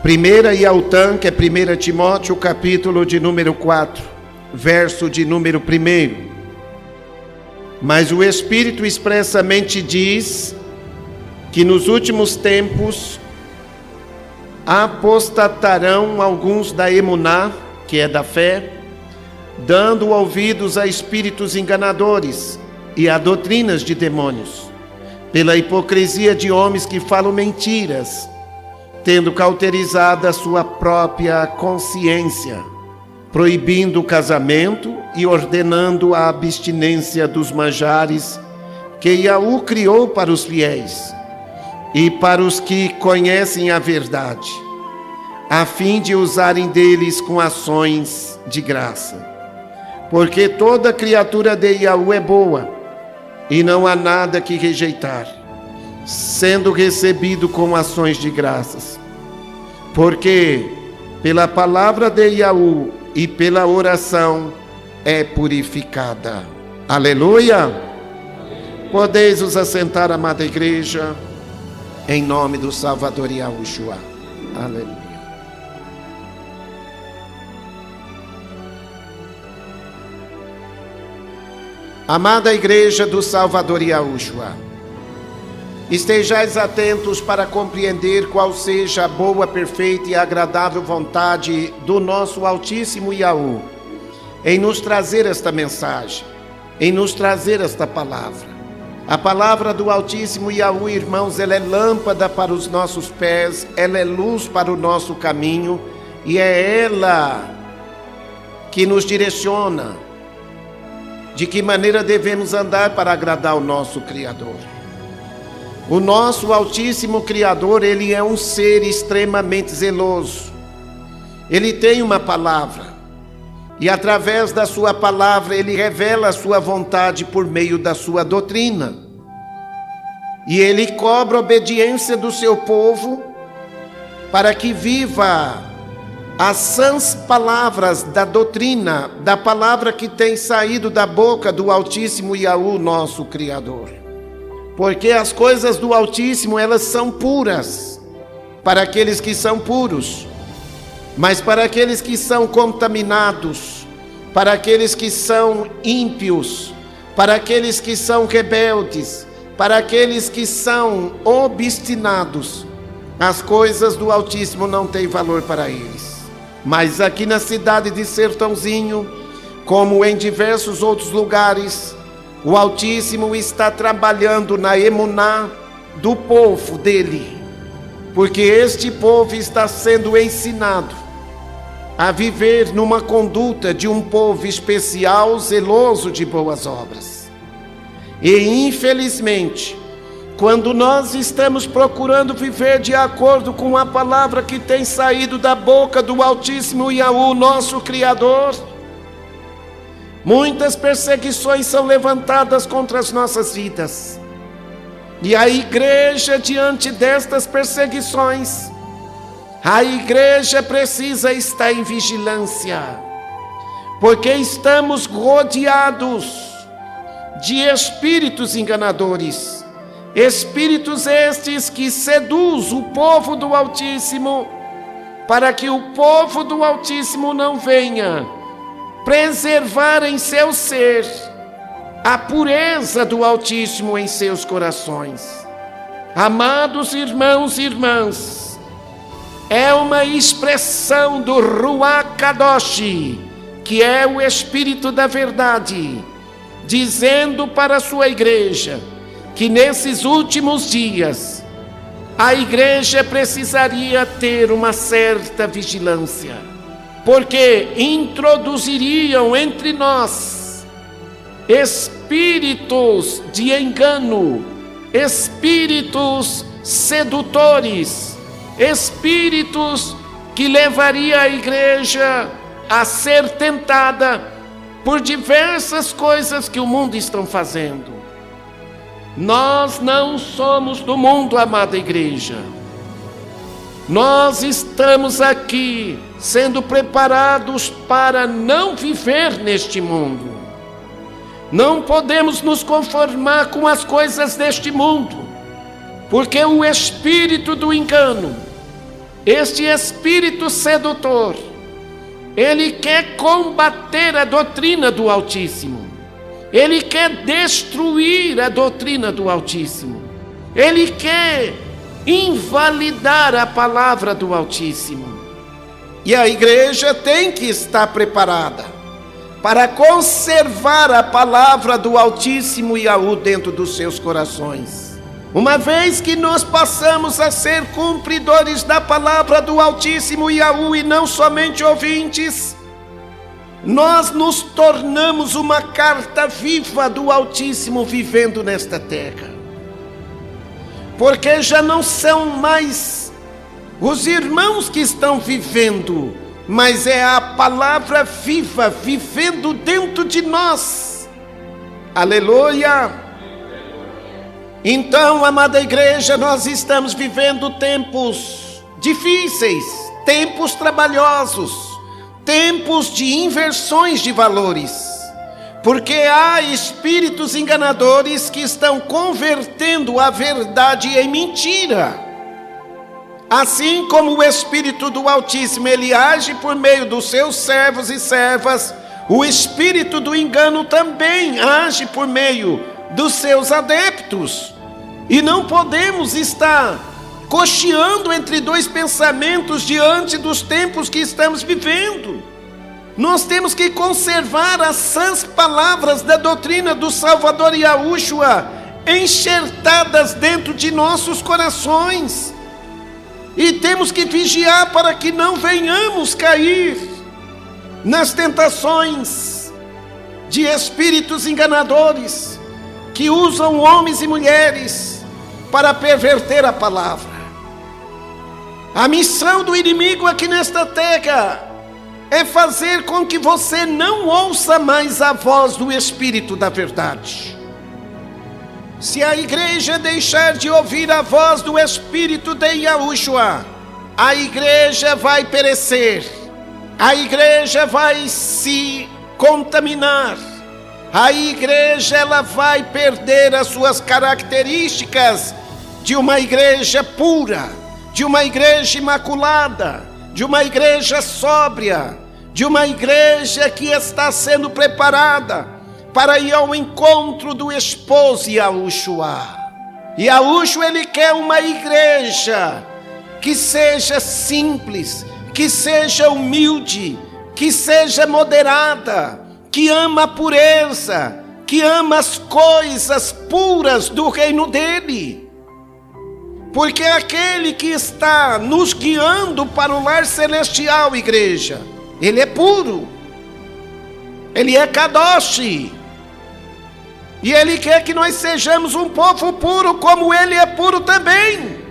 Primeira Yautã, que é 1 Timóteo, capítulo de número 4, verso de número 1. Mas o Espírito expressamente diz que nos últimos tempos apostatarão alguns da emuná, que é da fé, dando ouvidos a espíritos enganadores e a doutrinas de demônios, pela hipocrisia de homens que falam mentiras, tendo cauterizado a sua própria consciência, proibindo o casamento e ordenando a abstinência dos manjares que Yahu criou para os fiéis e para os que conhecem a verdade, a fim de usarem deles com ações de graça. Porque toda criatura de Yahu é boa, e não há nada que rejeitar, sendo recebido com ações de graças. Porque pela palavra de Yahu e pela oração é purificada. Aleluia! Podeis os assentar, amada igreja, em nome do Salvador Yahushua. Aleluia. Amada igreja do Salvador Yahushua, estejais atentos para compreender qual seja a boa, perfeita e agradável vontade do nosso Altíssimo Yahu em nos trazer esta mensagem, em nos trazer esta palavra. A palavra do Altíssimo Yahu, irmãos, ela é lâmpada para os nossos pés, ela é luz para o nosso caminho, e é ela que nos direciona de que maneira devemos andar para agradar o nosso Criador. O nosso Altíssimo Criador, ele é um ser extremamente zeloso. Ele tem uma palavra, e através da sua palavra ele revela a sua vontade por meio da sua doutrina. E ele cobra a obediência do seu povo para que viva as sãs palavras da doutrina, da palavra que tem saído da boca do Altíssimo Yahu, nosso Criador. Porque as coisas do Altíssimo, elas são puras para aqueles que são puros, mas para aqueles que são contaminados, para aqueles que são ímpios, para aqueles que são rebeldes, para aqueles que são obstinados, as coisas do Altíssimo não têm valor para eles. Mas aqui na cidade de Sertãozinho, como em diversos outros lugares, o Altíssimo está trabalhando na emuná do povo dele, porque este povo está sendo ensinado a viver numa conduta de um povo especial, zeloso de boas obras. E infelizmente, quando nós estamos procurando viver de acordo com a palavra que tem saído da boca do Altíssimo Yahu, nosso Criador, muitas perseguições são levantadas contra as nossas vidas. E a igreja, diante destas perseguições, a igreja precisa estar em vigilância, porque estamos rodeados de espíritos enganadores. Espíritos estes que seduzem o povo do Altíssimo, para que o povo do Altíssimo não venha preservar em seu ser a pureza do Altíssimo em seus corações. Amados irmãos e irmãs, é uma expressão do Ruach Kadosh, que é o Espírito da Verdade, dizendo para a sua igreja que nesses últimos dias a igreja precisaria ter uma certa vigilância, porque introduziriam entre nós espíritos de engano, espíritos sedutores, espíritos que levaria a igreja a ser tentada por diversas coisas que o mundo está fazendo. Nós não somos do mundo, amada igreja. Nós estamos aqui sendo preparados para não viver neste mundo. Não podemos nos conformar com as coisas deste mundo, porque o espírito do engano, este espírito sedutor, ele quer combater a doutrina do Altíssimo. Ele quer destruir a doutrina do Altíssimo. Ele quer invalidar a palavra do Altíssimo. E a igreja tem que estar preparada para conservar a palavra do Altíssimo Yahu dentro dos seus corações. Uma vez que nós passamos a ser cumpridores da palavra do Altíssimo Yahu e não somente ouvintes, nós nos tornamos uma carta viva do Altíssimo vivendo nesta terra. Porque já não são mais os irmãos que estão vivendo, mas é a palavra viva vivendo dentro de nós. Aleluia! Então, amada igreja, nós estamos vivendo tempos difíceis, tempos trabalhosos, tempos de inversões de valores, porque há espíritos enganadores que estão convertendo a verdade em mentira. Assim como o Espírito do Altíssimo, ele age por meio dos seus servos e servas, o Espírito do engano também age por meio dos seus adeptos. E não podemos estar cocheando entre dois pensamentos diante dos tempos que estamos vivendo. Nós temos que conservar as sãs palavras da doutrina do Salvador Yahushua enxertadas dentro de nossos corações. E temos que vigiar para que não venhamos cair nas tentações de espíritos enganadores que usam homens e mulheres para perverter a palavra. A missão do inimigo aqui nesta terra é fazer com que você não ouça mais a voz do Espírito da verdade. Se a igreja deixar de ouvir a voz do Espírito de Yahushua, a igreja vai perecer, a igreja vai se contaminar, a igreja ela vai perder as suas características de uma igreja pura, de uma igreja imaculada, de uma igreja sóbria, de uma igreja que está sendo preparada para ir ao encontro do esposo Yahushua. Yahushua, ele quer uma igreja que seja simples, que seja humilde, que seja moderada, que ama a pureza, que ama as coisas puras do reino dele. Porque aquele que está nos guiando para o lar celestial, igreja, ele é puro, ele é Kadosh, e ele quer que nós sejamos um povo puro, como ele é puro também.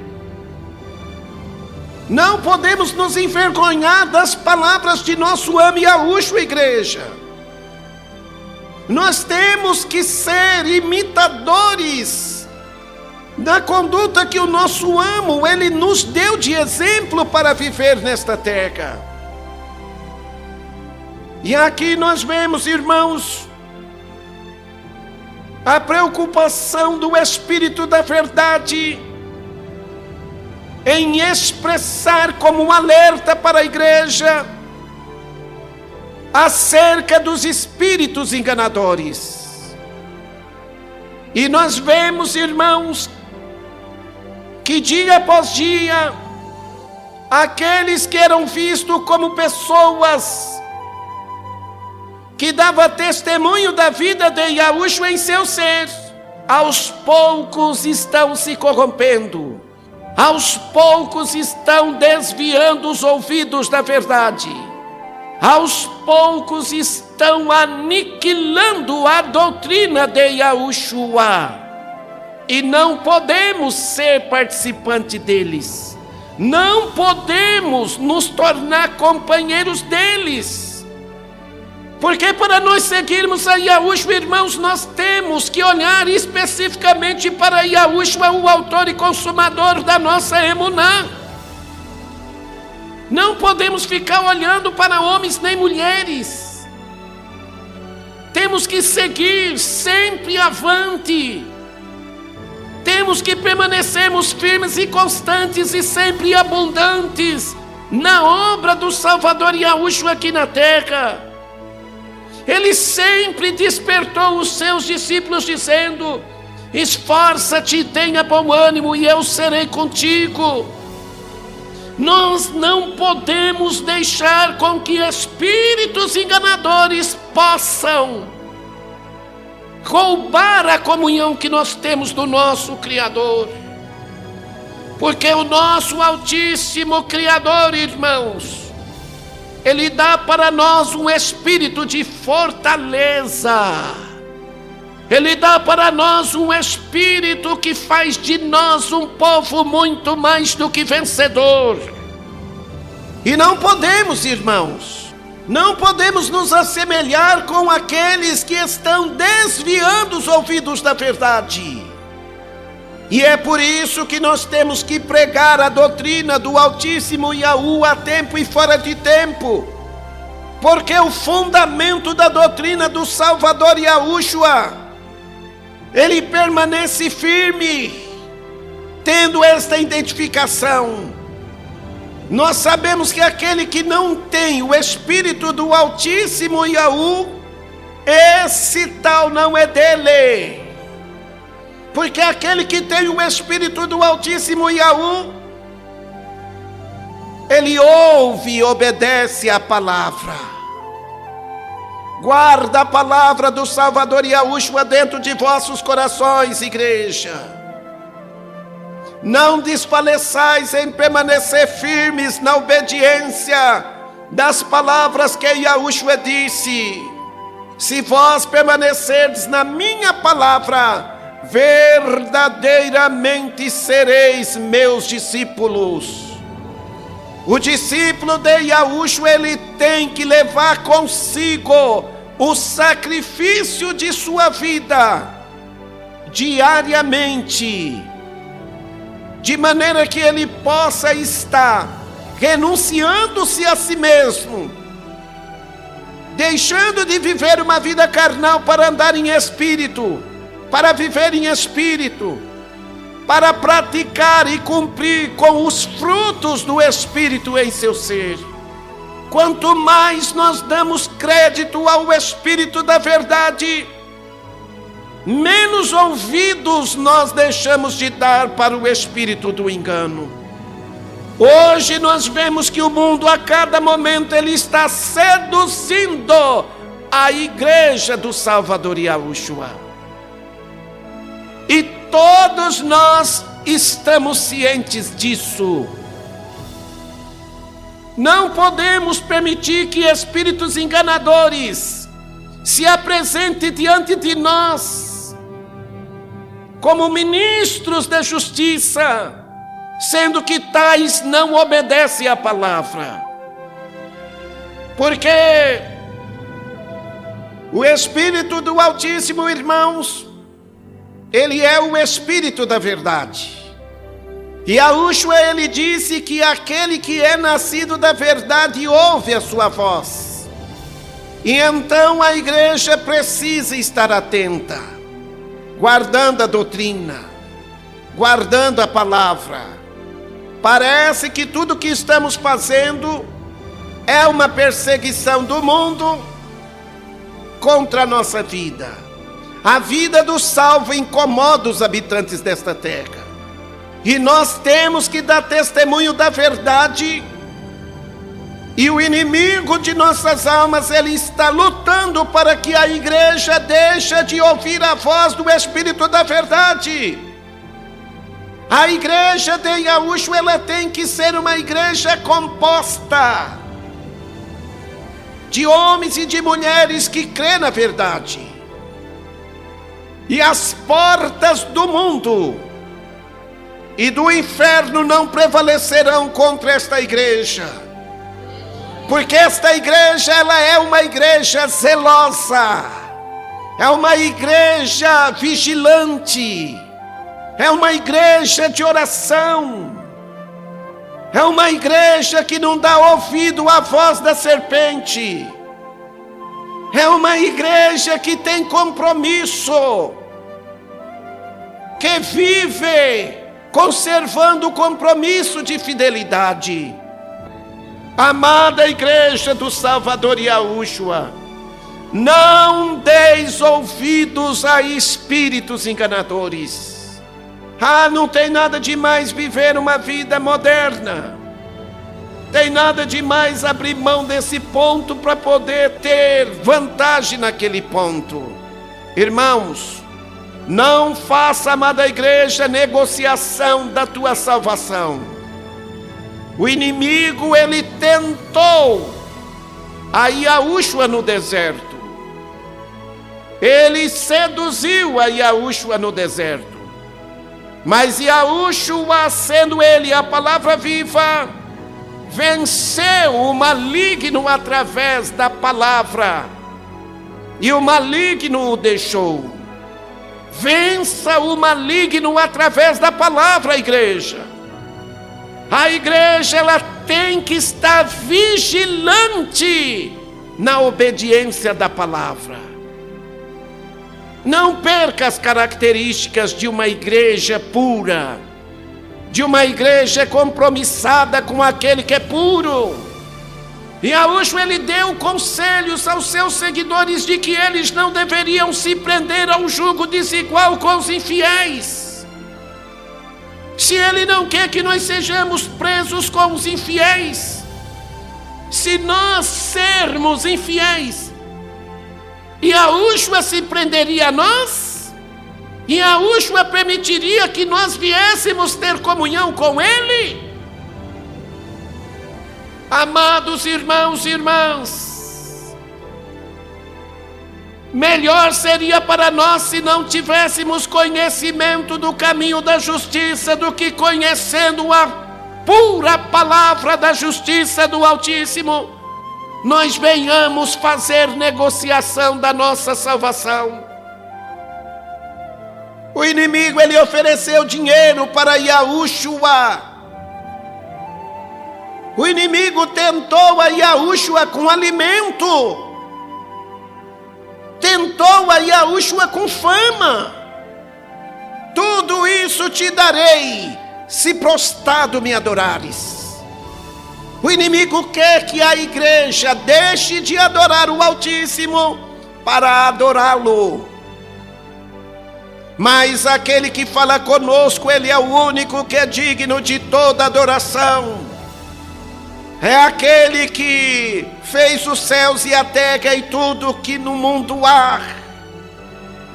Não podemos nos envergonhar das palavras de nosso amo Yahushua, igreja. Nós temos que ser imitadores da conduta que o nosso amo, ele nos deu de exemplo para viver nesta terra. E aqui nós vemos, irmãos, a preocupação do Espírito da verdade em expressar como um alerta para a igreja acerca dos espíritos enganadores. E nós vemos, irmãos, que dia após dia, aqueles que eram vistos como pessoas que dava testemunho da vida de Yahushua em seu ser, aos poucos estão se corrompendo, aos poucos estão desviando os ouvidos da verdade, aos poucos estão aniquilando a doutrina de Yahushua, e não podemos ser participante deles, não podemos nos tornar companheiros deles. Porque para nós seguirmos a Yahushua, irmãos, nós temos que olhar especificamente para Yahushua, o autor e consumador da nossa emuná. Não podemos ficar olhando para homens nem mulheres. Temos que seguir sempre avante. temos que permanecermos firmes e constantes e sempre abundantes na obra do Salvador Yahushua aqui na terra. Ele sempre despertou os seus discípulos dizendo: esforça-te e tenha bom ânimo e eu serei contigo. Nós não podemos deixar com que espíritos enganadores possam roubar a comunhão que nós temos do nosso Criador. Porque o nosso Altíssimo Criador, irmãos, Ele dá para nós um espírito de fortaleza. Ele dá para nós um espírito que faz de nós um povo muito mais do que vencedor. E não podemos, irmãos, não podemos nos assemelhar com aqueles que estão desviando os ouvidos da verdade. E é por isso que nós temos que pregar a doutrina do Altíssimo Yahu a tempo e fora de tempo. Porque o fundamento da doutrina do Salvador Yahushua, ele permanece firme, tendo esta identificação. Nós sabemos que aquele que não tem o Espírito do Altíssimo Yahu, esse tal não é dele. Porque aquele que tem o Espírito do Altíssimo Yahu, ele ouve e obedece a palavra. Guarda a palavra do Salvador Yahushua dentro de vossos corações, igreja. Não desfaleçais em permanecer firmes na obediência das palavras que Yahushua disse: se vós permanecerdes na minha palavra, verdadeiramente sereis meus discípulos. O discípulo de Yahushua, ele tem que levar consigo o sacrifício de sua vida diariamente, de maneira que ele possa estar renunciando-se a si mesmo, deixando de viver uma vida carnal para andar em espírito, para viver em espírito, para praticar e cumprir com os frutos do Espírito em seu ser. Quanto mais nós damos crédito ao Espírito da verdade, menos ouvidos nós deixamos de dar para o espírito do engano. Hoje nós vemos que o mundo a cada momento ele está seduzindo a igreja do Salvador Yahushua. E todos nós estamos cientes disso. Não podemos permitir que espíritos enganadores se apresentem diante de nós como ministros da justiça, sendo que tais não obedecem à palavra. Porque o Espírito do Altíssimo, irmãos, ele é o Espírito da verdade. E Yahushua, ele disse que aquele que é nascido da verdade ouve a sua voz. E então a igreja precisa estar atenta, guardando a doutrina, guardando a palavra. Parece que tudo que estamos fazendo é uma perseguição do mundo contra a nossa vida. A vida do salvo incomoda os habitantes desta terra. E nós temos que dar testemunho da verdade. E o inimigo de nossas almas, ele está lutando para que a igreja deixe de ouvir a voz do Espírito da verdade. A igreja de Yahushua, ela tem que ser uma igreja composta de homens e de mulheres que crêem na verdade. E as portas do mundo e do inferno não prevalecerão contra esta igreja. Porque esta igreja, ela é uma igreja zelosa, é uma igreja vigilante, é uma igreja de oração, é uma igreja que não dá ouvido à voz da serpente, é uma igreja que tem compromisso, que vive conservando o compromisso de fidelidade. Amada igreja do Salvador Yahushua, não deis ouvidos a espíritos enganadores. Não tem nada de mais viver uma vida moderna. Tem nada de mais abrir mão desse ponto para poder ter vantagem naquele ponto. Irmãos, não faça, amada igreja, negociação da tua salvação. O inimigo, ele tentou a Yahushua no deserto. Ele seduziu a Yahushua no deserto. Mas Yahushua, sendo ele a palavra viva, venceu o maligno através da palavra. E o maligno o deixou. Vença o maligno através da palavra, igreja. A igreja, ela tem que estar vigilante na obediência da palavra. Não perca as características de uma igreja pura, de uma igreja compromissada com aquele que é puro. E Yahushua, ele deu conselhos aos seus seguidores de que eles não deveriam se prender ao jugo desigual com os infiéis. Se ele não quer que nós sejamos presos com os infiéis, se nós sermos infiéis, Yahushua se prenderia a nós? E Yahushua permitiria que nós viéssemos ter comunhão com ele? Amados irmãos e irmãs, melhor seria para nós se não tivéssemos conhecimento do caminho da justiça do que conhecendo a pura palavra da justiça do Altíssimo, nós venhamos fazer negociação da nossa salvação. O inimigo, ele ofereceu dinheiro para Yahushua. O inimigo tentou a Yahushua com alimento. Tentou a Yahushua com fama. Tudo isso te darei, se prostrado me adorares. O inimigo quer que a igreja deixe de adorar o Altíssimo para adorá-lo. Mas aquele que fala conosco, ele é o único que é digno de toda adoração. É aquele que fez os céus e a terra e tudo que no mundo há.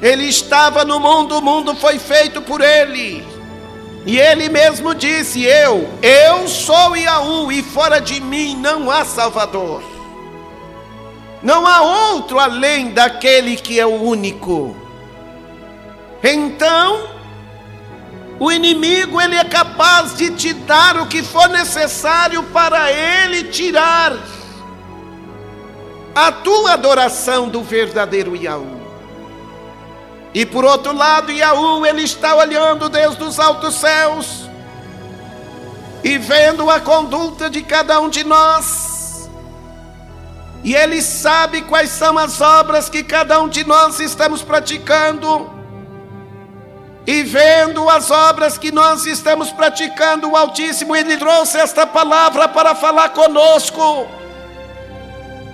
Ele estava no mundo, o mundo foi feito por ele. E ele mesmo disse: eu sou Yahu, e fora de mim não há Salvador. Não há outro além daquele que é o único. Então, o inimigo, ele é capaz de te dar o que for necessário para ele tirar a tua adoração do verdadeiro Yahu. E por outro lado, Yahu, ele está olhando desde os altos céus e vendo a conduta de cada um de nós. E ele sabe quais são as obras que cada um de nós estamos praticando. E vendo as obras que nós estamos praticando, o Altíssimo, ele trouxe esta palavra para falar conosco.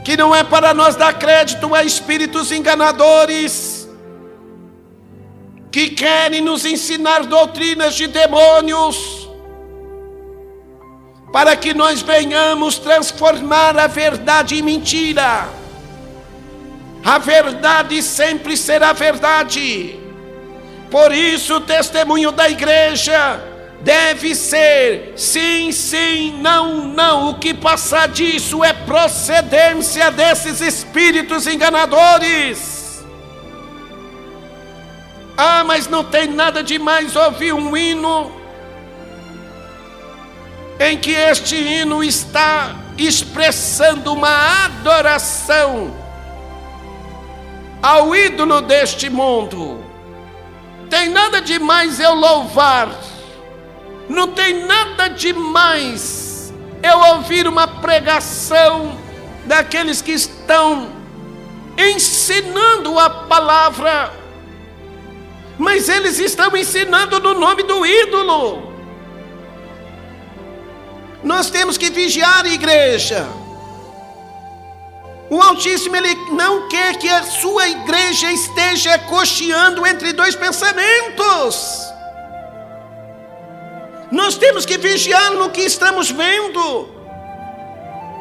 Que não é para nós dar crédito a espíritos enganadores, que querem nos ensinar doutrinas de demônios, para que nós venhamos transformar a verdade em mentira. A verdade sempre será verdade. Por isso o testemunho da igreja deve ser sim, sim, não, não. O que passar disso é procedência desses espíritos enganadores. Mas não tem nada de mais ouvir um hino em que este hino está expressando uma adoração ao ídolo deste mundo. Tem nada de mais eu louvar, não tem nada de mais eu ouvir uma pregação daqueles que estão ensinando a palavra, Mas eles estão ensinando no nome do ídolo. Nós temos que vigiar, igreja. O Altíssimo, Ele não quer que a sua igreja esteja cocheando entre dois pensamentos. Nós temos que vigiar no que estamos vendo.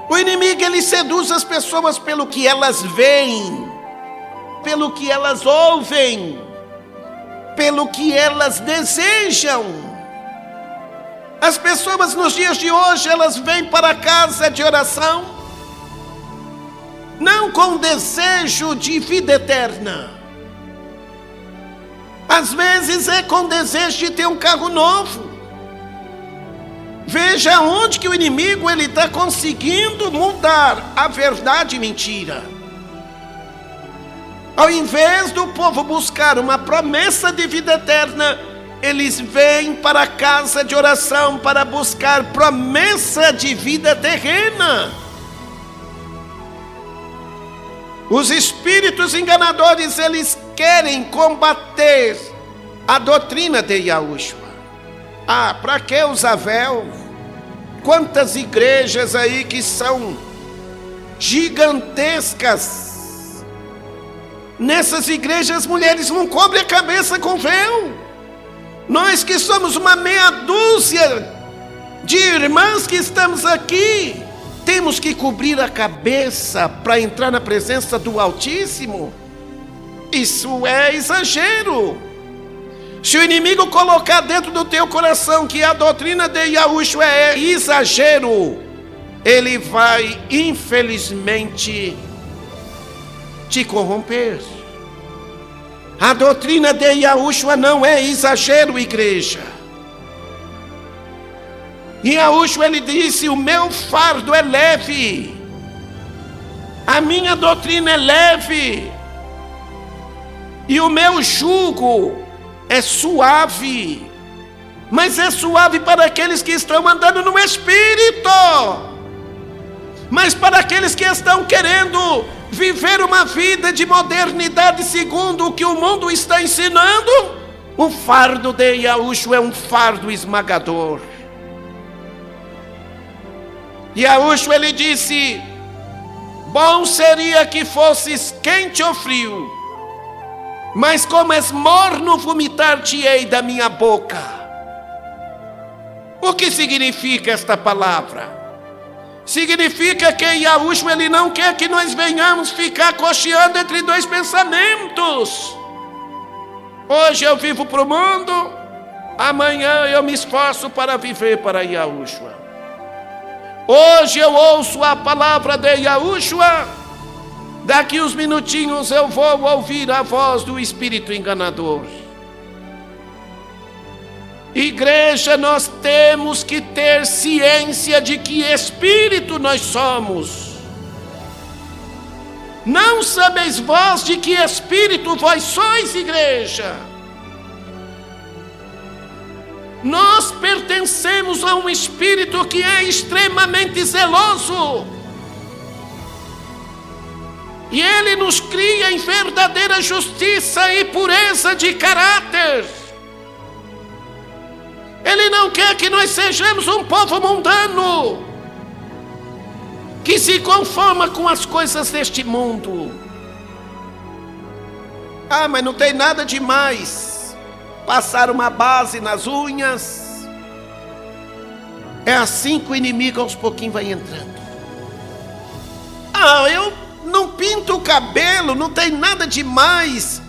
O inimigo, ele seduz as pessoas pelo que elas veem, pelo que elas ouvem, pelo que elas desejam. As pessoas nos dias de hoje, elas vêm para a casa de oração, não com desejo de vida eterna. Às vezes é com desejo de ter um carro novo. Veja onde que o inimigo ele está conseguindo mudar a verdade e mentira. Ao invés do povo buscar uma promessa de vida eterna, eles vêm para a casa de oração para buscar promessa de vida terrena. Os espíritos enganadores, eles querem combater a doutrina de Yahushua. Para que usar véu? Quantas igrejas aí que são gigantescas. Nessas igrejas as mulheres não cobrem a cabeça com véu. Nós que somos uma meia dúzia de irmãs que estamos aqui, temos que cobrir a cabeça para entrar na presença do Altíssimo. Isso é exagero. Se o inimigo colocar dentro do teu coração que a doutrina de Yahushua é exagero, ele vai, infelizmente, te corromper. A doutrina de Yahushua não é exagero, igreja. E Yahushua, ele disse: o meu fardo é leve, a minha doutrina é leve, e o meu jugo é suave. Mas é suave para aqueles que estão andando no Espírito. Mas para aqueles que estão querendo viver uma vida de modernidade segundo o que o mundo está ensinando, o fardo de Yahushua é um fardo esmagador. Yahushua, ele disse: bom seria que fosses quente ou frio, mas como és morno, vomitar-te-ei da minha boca. O que significa esta palavra? Significa que Yahushua, ele não quer que nós venhamos ficar cocheando entre dois pensamentos. Hoje eu vivo para o mundo, amanhã eu me esforço para viver para Yahushua. Hoje eu ouço a palavra de Yahushua, daqui uns minutinhos eu vou ouvir a voz do espírito enganador. Igreja, nós temos que ter ciência de que espírito nós somos. Não sabeis vós de que espírito vós sois, igreja? Nós pertencemos a um espírito que é extremamente zeloso. E ele nos cria em verdadeira justiça e pureza de caráter. Ele não quer que nós sejamos um povo mundano, que se conforma com as coisas deste mundo. Mas não tem nada demais passar uma base nas unhas. É assim que o inimigo aos pouquinhos vai entrando. Eu não pinto o cabelo, não tem nada demais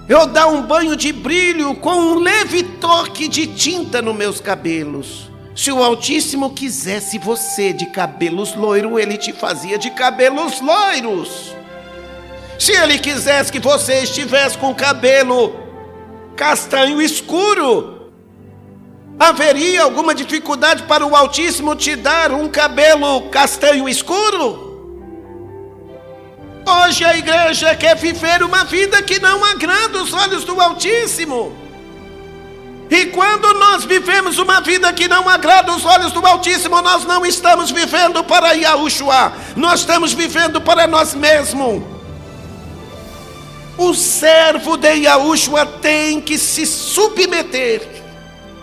eu dar um banho de brilho com um leve toque de tinta nos meus cabelos. Se o Altíssimo quisesse você de cabelos loiros, ele te fazia de cabelos loiros. Se ele quisesse que você estivesse com cabelo castanho escuro, haveria alguma dificuldade para o Altíssimo te dar um cabelo castanho escuro? Hoje a igreja quer viver uma vida que não agrada os olhos do Altíssimo. E quando nós vivemos uma vida que não agrada os olhos do Altíssimo, nós não estamos vivendo para Yahushua, nós estamos vivendo para nós mesmos. O servo de Yahushua tem que se submeter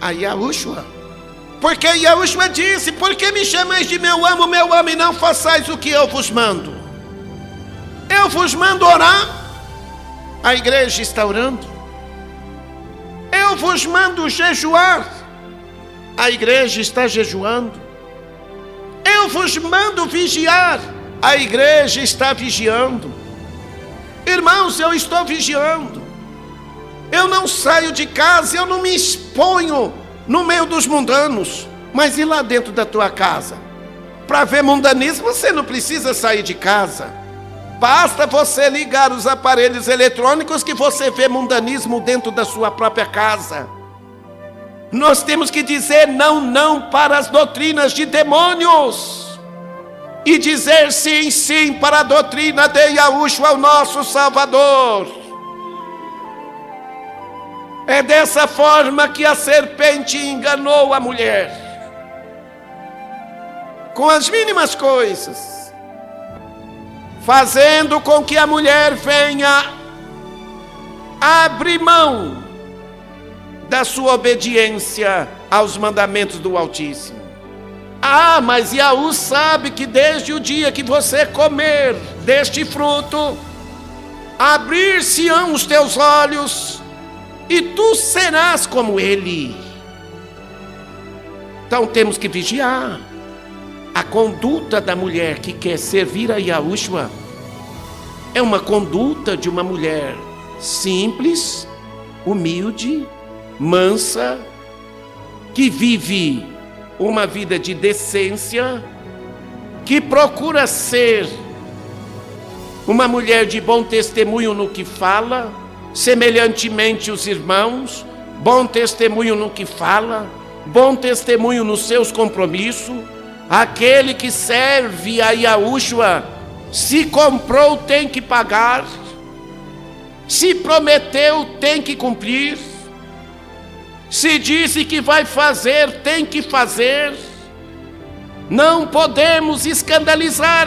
a Yahushua. Porque Yahushua disse: por que me chamais de meu amo, e não façais o que eu vos mando? Eu vos mando orar, a igreja está orando. Eu vos mando jejuar, a igreja está jejuando. Eu vos mando vigiar, a igreja está vigiando. Irmãos, eu estou vigiando. Eu não saio de casa, eu não me exponho no meio dos mundanos. Mas e lá dentro da tua casa? Para ver mundanismo, você não precisa sair de casa. Basta você ligar os aparelhos eletrônicos que você vê mundanismo dentro da sua própria casa. Nós temos que dizer não para as doutrinas de demônios. E dizer sim para a doutrina de Yahushua, o nosso Salvador. É dessa forma que a serpente enganou a mulher. Com as mínimas coisas. Fazendo com que a mulher venha abrir mão da sua obediência aos mandamentos do Altíssimo. Ah, mas Yahu sabe que desde o dia que você comer deste fruto, abrir-se-ão os teus olhos, e tu serás como ele. Então temos que vigiar. A conduta da mulher que quer servir a Yahushua é uma conduta de uma mulher simples, humilde, mansa, que vive uma vida de decência, que procura ser uma mulher de bom testemunho no que fala, semelhantemente os irmãos, bom testemunho no que fala, bom testemunho nos seus compromissos. Aquele que serve a Yahushua, se comprou tem que pagar, se prometeu tem que cumprir, se disse que vai fazer, tem que fazer. Não podemos escandalizar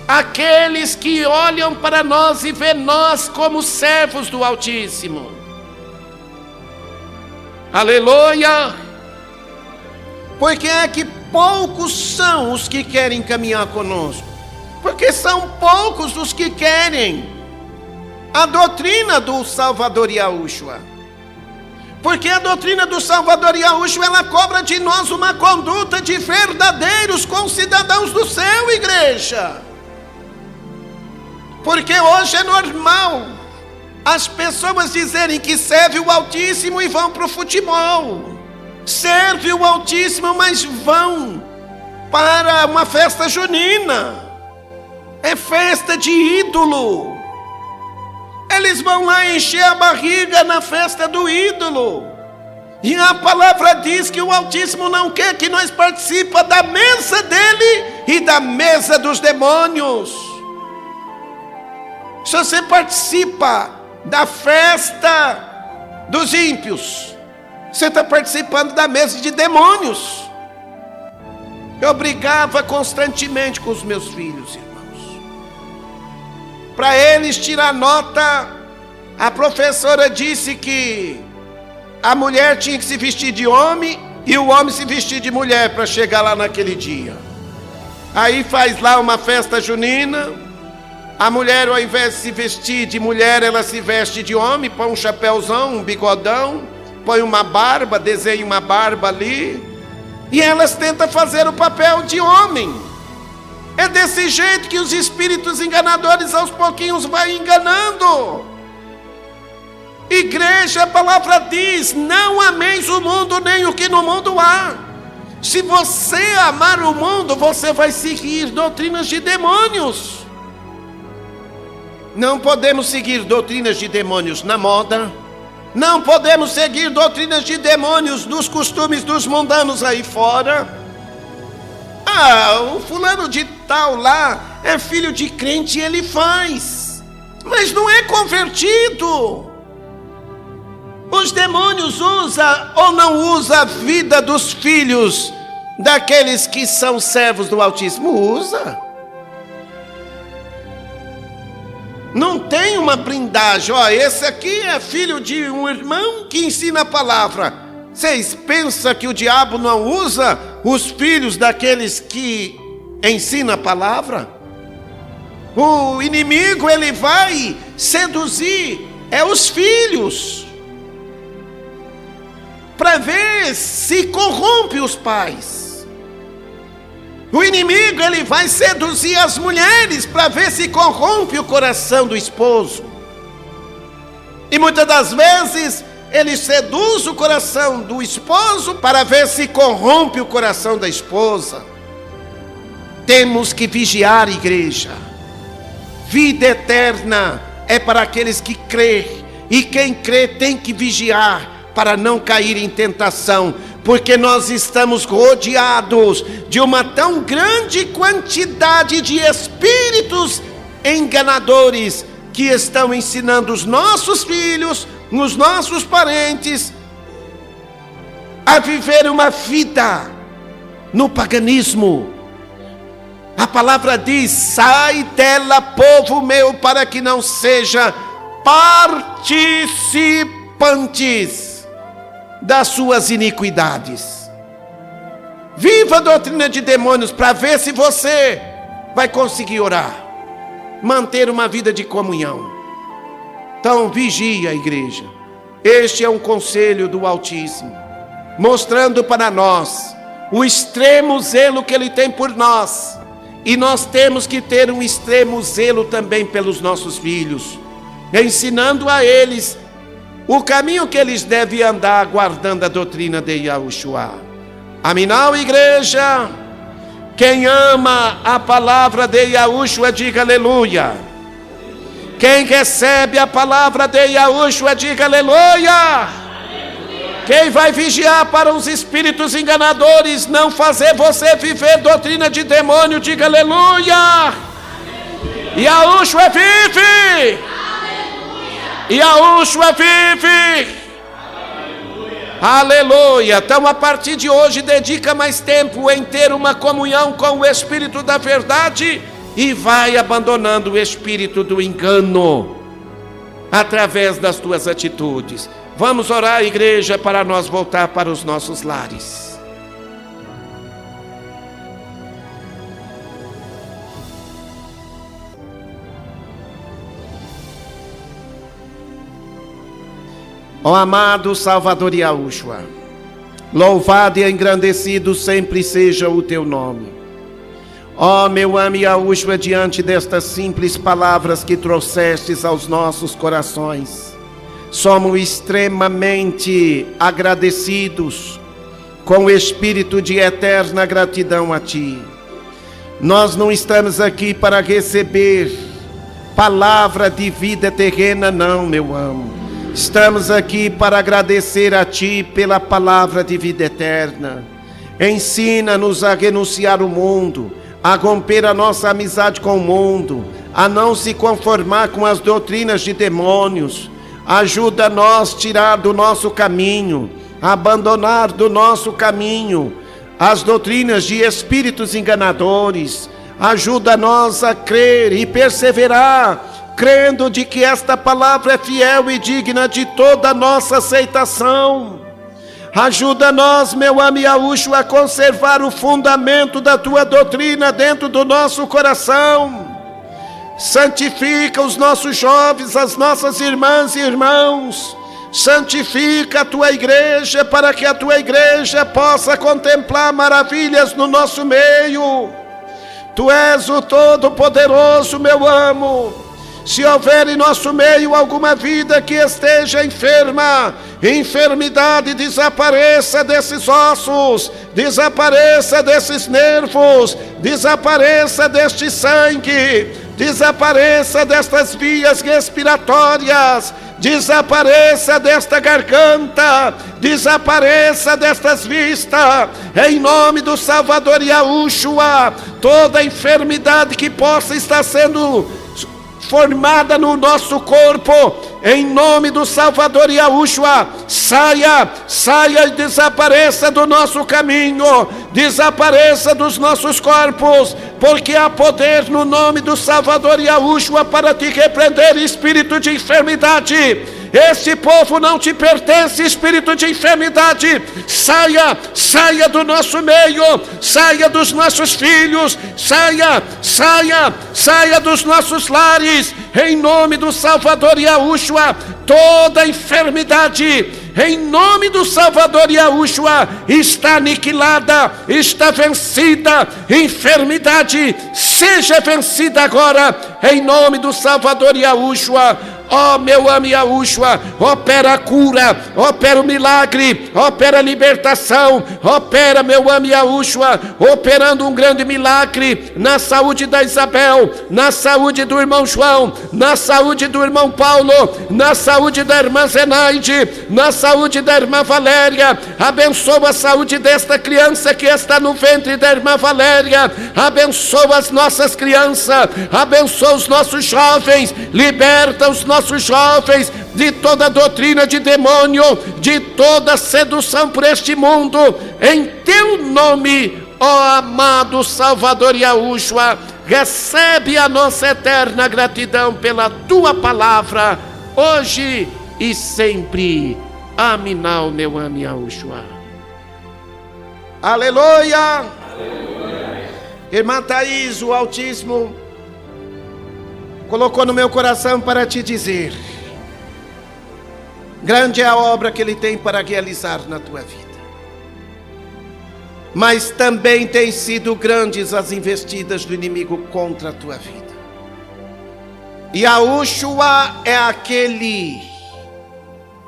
aqueles que olham para nós e vê nós como servos do Altíssimo. Aleluia! Porque é que poucos são os que querem caminhar conosco. Porque são poucos os que querem a doutrina do Salvador Yahushua. Porque a doutrina do Salvador Yahushua, ela cobra de nós uma conduta de verdadeiros concidadãos do céu, igreja. Porque hoje é normal as pessoas dizerem que servem o Altíssimo e vão para o futebol. Servem o Altíssimo, mas vão para uma festa junina. É festa de ídolo. Eles vão lá encher a barriga na festa do ídolo. E a palavra diz que o Altíssimo não quer que nós participemos da mesa dele e da mesa dos demônios. Se você participa da festa dos ímpios, você está participando da mesa de demônios. Eu brigava constantemente com os meus filhos, irmãos. Para eles tirar nota, a professora disse que a mulher tinha que se vestir de homem e o homem se vestir de mulher para chegar lá naquele dia. Aí faz lá uma festa junina. A mulher, ao invés de se vestir de mulher, ela se veste de homem, põe um chapéuzão, um bigodão, põe uma barba, desenha uma barba ali, e elas tentam fazer o papel de homem. É desse jeito que os espíritos enganadores aos pouquinhos vão enganando. Igreja, a palavra diz: não ameis o mundo nem o que no mundo há. Se você amar o mundo, você vai seguir doutrinas de demônios. Não podemos seguir doutrinas de demônios na moda. Não podemos seguir doutrinas de demônios nos costumes dos mundanos aí fora. Ah, o fulano de tal lá é filho de crente e ele faz, mas não é convertido. Os demônios usam ou não usam a vida dos filhos daqueles que são servos do Altíssimo? Usa. Não tem uma blindagem. Ó, esse aqui é filho de um irmão que ensina a palavra. Vocês pensam que o diabo não usa os filhos daqueles que ensinam a palavra? O inimigo, ele vai seduzir os filhos, para ver se corrompe os pais. O inimigo, ele vai seduzir as mulheres para ver se corrompe o coração do esposo. E muitas das vezes ele seduz o coração do esposo para ver se corrompe o coração da esposa. Temos que vigiar, igreja. Vida eterna é para aqueles que crê, e quem crê tem que vigiar para não cair em tentação, porque nós estamos rodeados de uma tão grande quantidade de espíritos enganadores que estão ensinando os nossos filhos, os nossos parentes, a viver uma vida no paganismo. A palavra diz: sai dela, povo meu, para que não seja participantes das suas iniquidades. Viva a doutrina de demônios para ver se você vai conseguir orar, manter uma vida de comunhão. Então vigia, igreja. Este é um conselho do Altíssimo, mostrando para nós o extremo zelo que Ele tem por nós. E nós temos que ter um extremo zelo também pelos nossos filhos, ensinando a eles o caminho que eles devem andar, guardando a doutrina de Yahushua. Aminal, igreja. Quem ama a palavra de Yahushua, diga aleluia. Quem recebe a palavra de Yahushua, diga aleluia. Quem vai vigiar para os espíritos enganadores não fazer você viver doutrina de demônio, diga aleluia. Yahushua vive. Yahushua vive. Aleluia. Então, a partir de hoje, dedica mais tempo em ter uma comunhão com o Espírito da verdade e vai abandonando o espírito do engano através das tuas atitudes. Vamos orar, igreja, para nós voltar para os nossos lares. Ó amado Salvador Yahushua, louvado e engrandecido sempre seja o teu nome. Ó meu amo Yahushua, diante destas simples palavras que trouxestes aos nossos corações, somos extremamente agradecidos, com espírito de eterna gratidão a Ti. Nós não estamos aqui para receber palavra de vida terrena, não, meu amo. Estamos aqui para agradecer a Ti pela palavra de vida eterna. Ensina-nos a renunciar o mundo, a romper a nossa amizade com o mundo, a não se conformar com as doutrinas de demônios. Ajuda-nos a tirar do nosso caminho, a abandonar do nosso caminho as doutrinas de espíritos enganadores. Ajuda-nos a crer e perseverar, crendo de que esta palavra é fiel e digna de toda a nossa aceitação. Ajuda-nos, meu amigo Yahushua, a conservar o fundamento da Tua doutrina dentro do nosso coração. Santifica os nossos jovens, as nossas irmãs e irmãos. Santifica a Tua igreja, para que a Tua igreja possa contemplar maravilhas no nosso meio. Tu és o Todo-Poderoso, meu amo. Se houver em nosso meio alguma vida que esteja enferma, enfermidade, desapareça desses ossos, desapareça desses nervos, desapareça deste sangue, desapareça destas vias respiratórias, desapareça desta garganta, desapareça destas vistas, em nome do Salvador Yahushua. Toda enfermidade que possa estar sendo formada no nosso corpo, em nome do Salvador Yahushua, saia e desapareça do nosso caminho, desapareça dos nossos corpos, porque há poder no nome do Salvador Yahushua para te repreender, espírito de enfermidade. Esse povo não te pertence, espírito de enfermidade. Saia, saia do nosso meio, saia dos nossos filhos, saia dos nossos lares, em nome do Salvador Yahushua. Toda enfermidade, em nome do Salvador Yahushua, está aniquilada, está vencida. Enfermidade, seja vencida agora, em nome do Salvador Yahushua. Ó meu amo Yahushua, opera a cura, opera o milagre, opera a libertação, opera, meu amo Yahushua, operando um grande milagre na saúde da Isabel, na saúde do irmão João, na saúde do irmão Paulo, na saúde da irmã Zenaide, na saúde da irmã Valéria. Abençoa a saúde desta criança que está no ventre da irmã Valéria. Abençoa as nossas crianças, abençoa os nossos jovens, liberta os nossos jovens de toda doutrina de demônio, de toda sedução por este mundo, em teu nome, ó amado Salvador Yahushua. Recebe a nossa eterna gratidão pela tua palavra, hoje e sempre. Aminal, meu amo Yahushua. Aleluia. Irmã Thaís, o Altíssimo colocou no meu coração para te dizer: grande é a obra que Ele tem para realizar na tua vida, mas também tem sido grandes as investidas do inimigo contra a tua vida. E Yahushua é aquele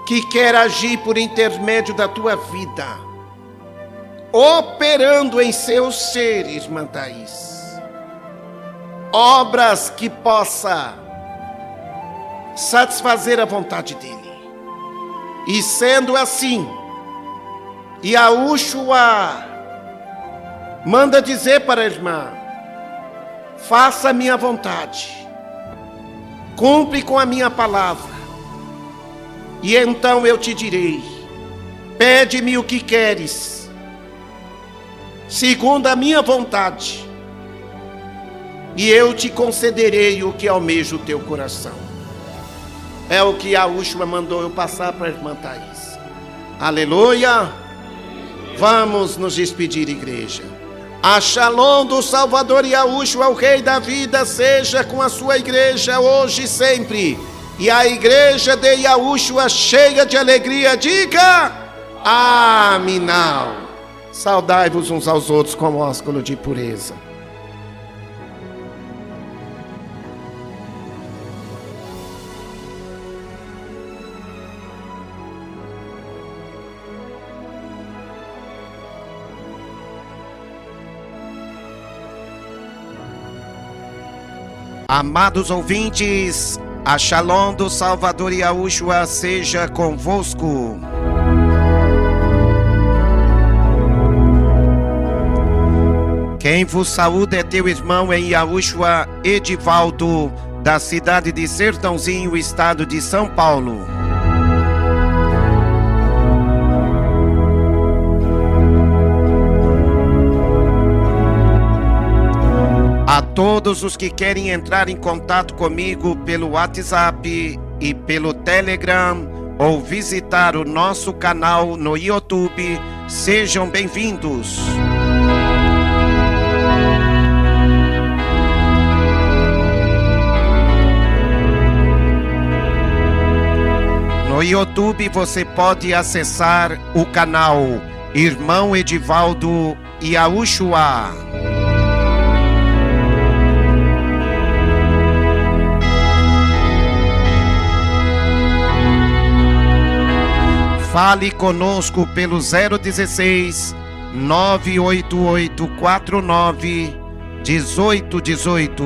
que quer agir por intermédio da tua vida, operando em seu ser, irmã Thaís, obras que possa satisfazer a vontade dele. E sendo assim, Yahushua manda dizer para a irmã: faça a minha vontade, cumpre com a minha palavra, e então eu te direi: pede-me o que queres, segundo a minha vontade, e eu te concederei o que almeja o teu coração. É o que Yahushua mandou eu passar para a irmã Thaís. Aleluia. Vamos nos despedir, igreja. A Shalom do Salvador Yahushua, o Rei da vida, seja com a sua igreja hoje e sempre. E a igreja de Yahushua, cheia de alegria, diga Aminal. Saudai-vos uns aos outros com ósculo de pureza. Amados ouvintes, a Shalom do Salvador Yahushua seja convosco. Quem vos saúda é teu irmão em Yahushua, Edivaldo, da cidade de Sertãozinho, estado de São Paulo. A todos os que querem entrar em contato comigo pelo WhatsApp e pelo Telegram ou visitar o nosso canal no YouTube, sejam bem-vindos. No YouTube você pode acessar o canal Irmão Edivaldo Yahushua. Fale conosco pelo 016 98849 1818.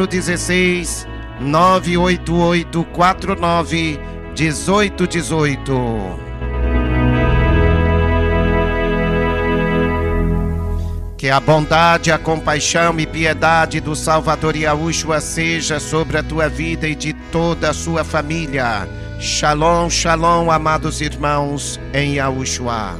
016 98849 1818. Que a bondade, a compaixão e piedade do Salvador Yahushua seja sobre a tua vida e de toda a sua família. Shalom, shalom, amados irmãos em Yahushua.